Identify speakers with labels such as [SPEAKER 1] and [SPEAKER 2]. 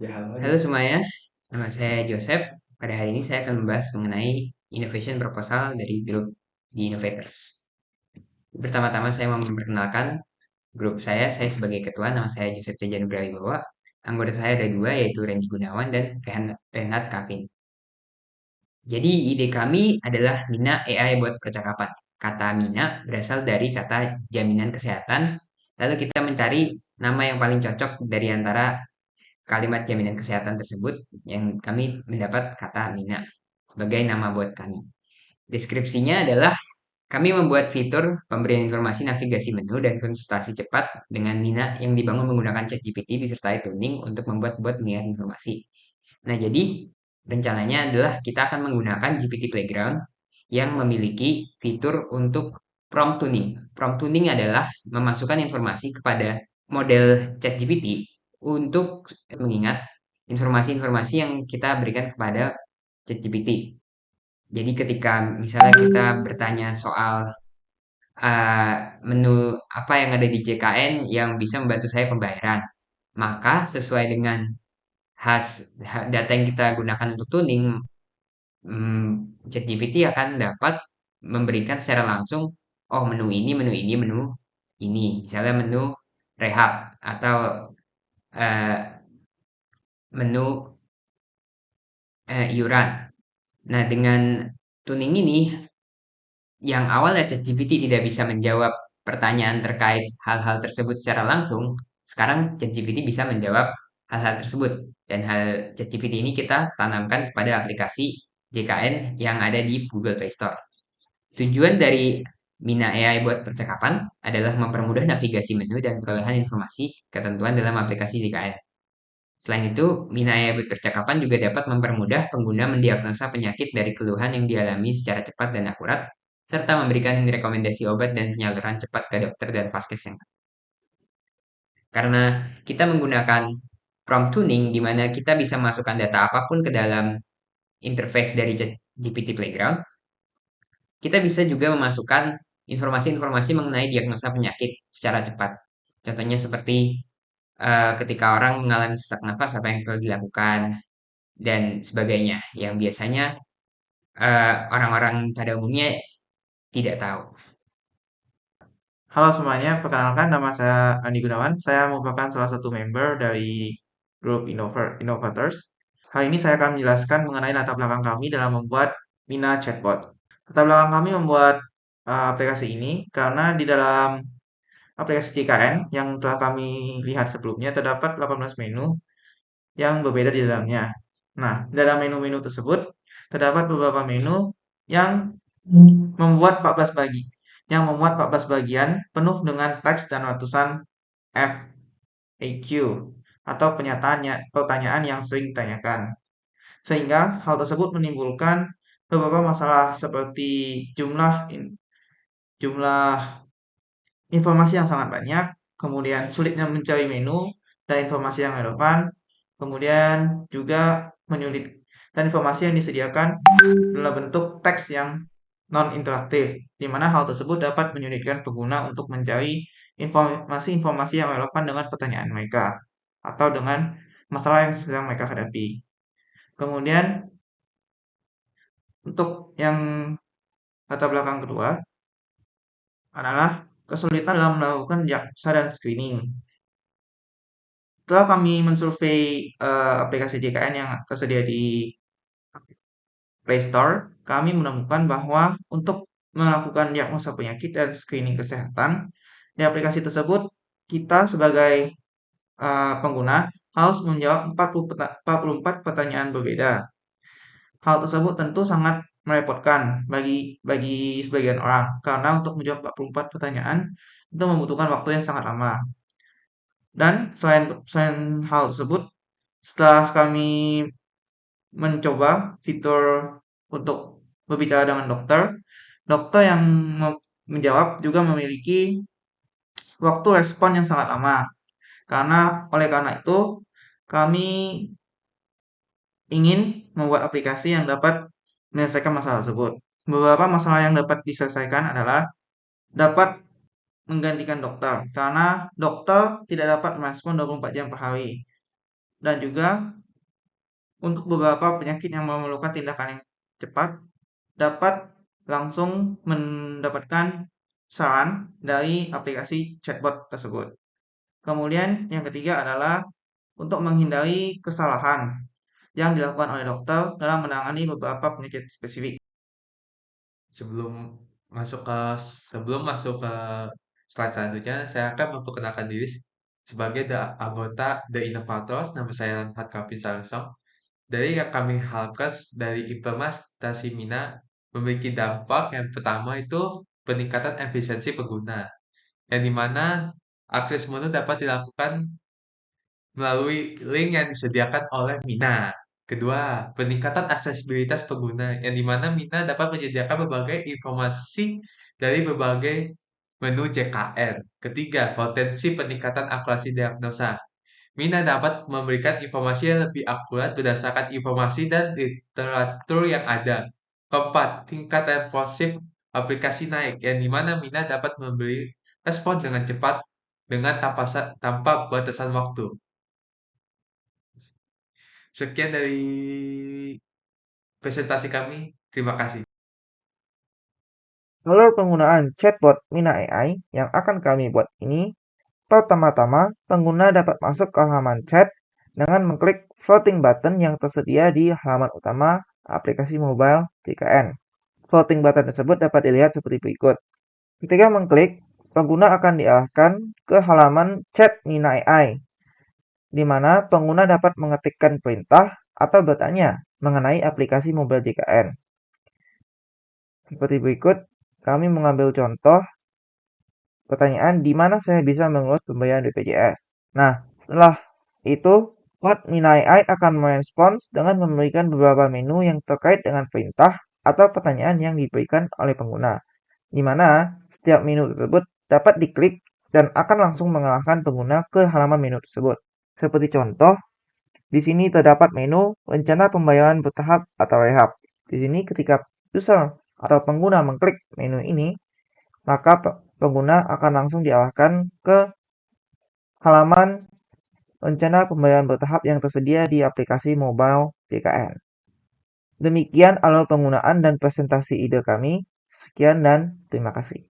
[SPEAKER 1] Halo semuanya, nama saya Joseph. Pada hari ini saya akan membahas mengenai innovation proposal dari grup The Innovators. Pertama-tama saya mau memperkenalkan grup saya sebagai ketua, nama saya Joseph Tejan Brawibowo. Anggota saya ada dua, yaitu Randy Gunawan dan Renhat Kavin. Jadi ide kami adalah Mina AI buat percakapan. Kata Mina berasal dari kata jaminan kesehatan. Lalu kita mencari nama yang paling cocok dari antara kalimat jaminan kesehatan tersebut yang kami mendapat kata Mina sebagai nama buat kami. Deskripsinya adalah kami membuat fitur pemberian informasi navigasi menu dan konsultasi cepat dengan Mina yang dibangun menggunakan ChatGPT disertai tuning untuk membuat bot mengingat informasi. Nah, jadi rencananya adalah kita akan menggunakan GPT Playground yang memiliki fitur untuk prompt tuning. Prompt tuning adalah memasukkan informasi kepada model ChatGPT untuk mengingat informasi-informasi yang kita berikan kepada ChatGPT. Jadi ketika misalnya kita bertanya soal menu apa yang ada di JKN yang bisa membantu saya pembayaran, maka sesuai dengan data yang kita gunakan untuk tuning, ChatGPT akan dapat memberikan secara langsung, oh menu ini, menu ini. Misalnya menu rehab atau eh, menu iuran. Nah, dengan tuning ini, yang awalnya ChatGPT tidak bisa menjawab pertanyaan terkait hal-hal tersebut secara langsung, sekarang ChatGPT bisa menjawab hal-hal tersebut. Dan ChatGPT ini kita tanamkan kepada aplikasi JKN yang ada di Google Play Store. Tujuan dari Mina AI buat percakapan adalah mempermudah navigasi menu dan perolehan informasi ketentuan dalam aplikasi JKN. Selain itu, Mina AI buat percakapan juga dapat mempermudah pengguna mendiagnosa penyakit dari keluhan yang dialami secara cepat dan akurat, serta memberikan rekomendasi obat dan penyaluran cepat ke dokter dan vaskes yang karena kita menggunakan prompt tuning di mana kita bisa masukkan data apapun ke dalam interface dari GPT Playground, kita bisa juga memasukkan informasi-informasi mengenai diagnosa penyakit secara cepat. Contohnya seperti ketika orang mengalami sesak nafas, apa yang perlu dilakukan, dan sebagainya, yang biasanya orang-orang pada umumnya tidak tahu.
[SPEAKER 2] Halo semuanya, perkenalkan nama saya Andi Gunawan. Saya merupakan salah satu member dari grup Innovators. Hari ini saya akan menjelaskan mengenai latar belakang kami dalam membuat Mina Chatbot. Latar belakang kami membuat aplikasi ini karena di dalam aplikasi JKN yang telah kami lihat sebelumnya terdapat 18 menu yang berbeda di dalamnya. Nah, dalam menu-menu tersebut terdapat beberapa menu yang membuat 14 bagi yang memuat 14 bagian penuh dengan teks dan ratusan FAQ atau pertanyaan yang sering ditanyakan. Sehingga hal tersebut menimbulkan beberapa masalah seperti jumlah informasi yang sangat banyak, kemudian sulitnya mencari menu dan informasi yang relevan, kemudian juga menyulit dan informasi yang disediakan dalam bentuk teks yang non-interaktif, di mana hal tersebut dapat menyulitkan pengguna untuk mencari informasi-informasi yang relevan dengan pertanyaan mereka atau dengan masalah yang sedang mereka hadapi. Kemudian untuk yang latar belakang kedua adalah kesulitan dalam melakukan diagnosa dan screening. Setelah kami mensurvei aplikasi JKN yang tersedia di Play Store, kami menemukan bahwa untuk melakukan diagnosa penyakit dan screening kesehatan di aplikasi tersebut, kita sebagai pengguna harus menjawab 44 pertanyaan berbeda. Hal tersebut tentu sangat merepotkan bagi sebagian orang karena untuk menjawab 44 pertanyaan itu membutuhkan waktu yang sangat lama. Dan selain hal tersebut, setelah kami mencoba fitur untuk berbicara dengan dokter, dokter yang menjawab juga memiliki waktu respon yang sangat lama. Oleh karena itu, kami ingin membuat aplikasi yang dapat menyelesaikan masalah tersebut. Beberapa masalah yang dapat diselesaikan adalah dapat menggantikan dokter, karena dokter tidak dapat merespon 24 jam per hari. dan juga untuk beberapa penyakit yang memerlukan tindakan yang cepat dapat langsung mendapatkan saran dari aplikasi chatbot tersebut. Kemudian yang ketiga adalah untuk menghindari kesalahan yang dilakukan oleh dokter dalam menangani beberapa penyakit spesifik.
[SPEAKER 3] Sebelum masuk ke sebelum masuk ke slide selanjutnya, saya akan memperkenalkan diri sebagai anggota The Innovators. Nama saya Lamhat Kavin Salsong. Dari yang kami harapkan dari implementasi Mina memiliki dampak yang pertama itu peningkatan efisiensi pengguna, yang dimana akses menu dapat dilakukan melalui link yang disediakan oleh Mina. Kedua, peningkatan aksesibilitas pengguna, yang dimana Mina dapat menyediakan berbagai informasi dari berbagai menu JKN. Ketiga, potensi peningkatan akurasi diagnosa. Mina dapat memberikan informasi yang lebih akurat berdasarkan informasi dan literatur yang ada. Keempat, tingkat responsif aplikasi naik, yang dimana Mina dapat memberi respon dengan cepat dengan tanpa batasan waktu. Sekian dari presentasi kami. Terima kasih.
[SPEAKER 2] Alur penggunaan chatbot Mina AI yang akan kami buat ini, pertama-tama pengguna dapat masuk ke halaman chat dengan mengklik floating button yang tersedia di halaman utama aplikasi mobile JKN. Floating button tersebut dapat dilihat seperti berikut. Ketika mengklik, pengguna akan diarahkan ke halaman chat Mina AI, di mana pengguna dapat mengetikkan perintah atau bertanya mengenai aplikasi mobile JKN. Seperti berikut, kami mengambil contoh pertanyaan di mana saya bisa mengurus pembayaran BPJS. Nah, setelah itu, bot Mina AI akan merespons dengan memberikan beberapa menu yang terkait dengan perintah atau pertanyaan yang diberikan oleh pengguna, di mana setiap menu tersebut dapat diklik dan akan langsung mengarahkan pengguna ke halaman menu tersebut. Seperti contoh, di sini terdapat menu rencana pembayaran bertahap atau rehab. Di sini ketika user atau pengguna mengklik menu ini, maka pengguna akan langsung diarahkan ke halaman rencana pembayaran bertahap yang tersedia di aplikasi mobile JKN. Demikian alur penggunaan dan presentasi ide kami. Sekian dan terima kasih.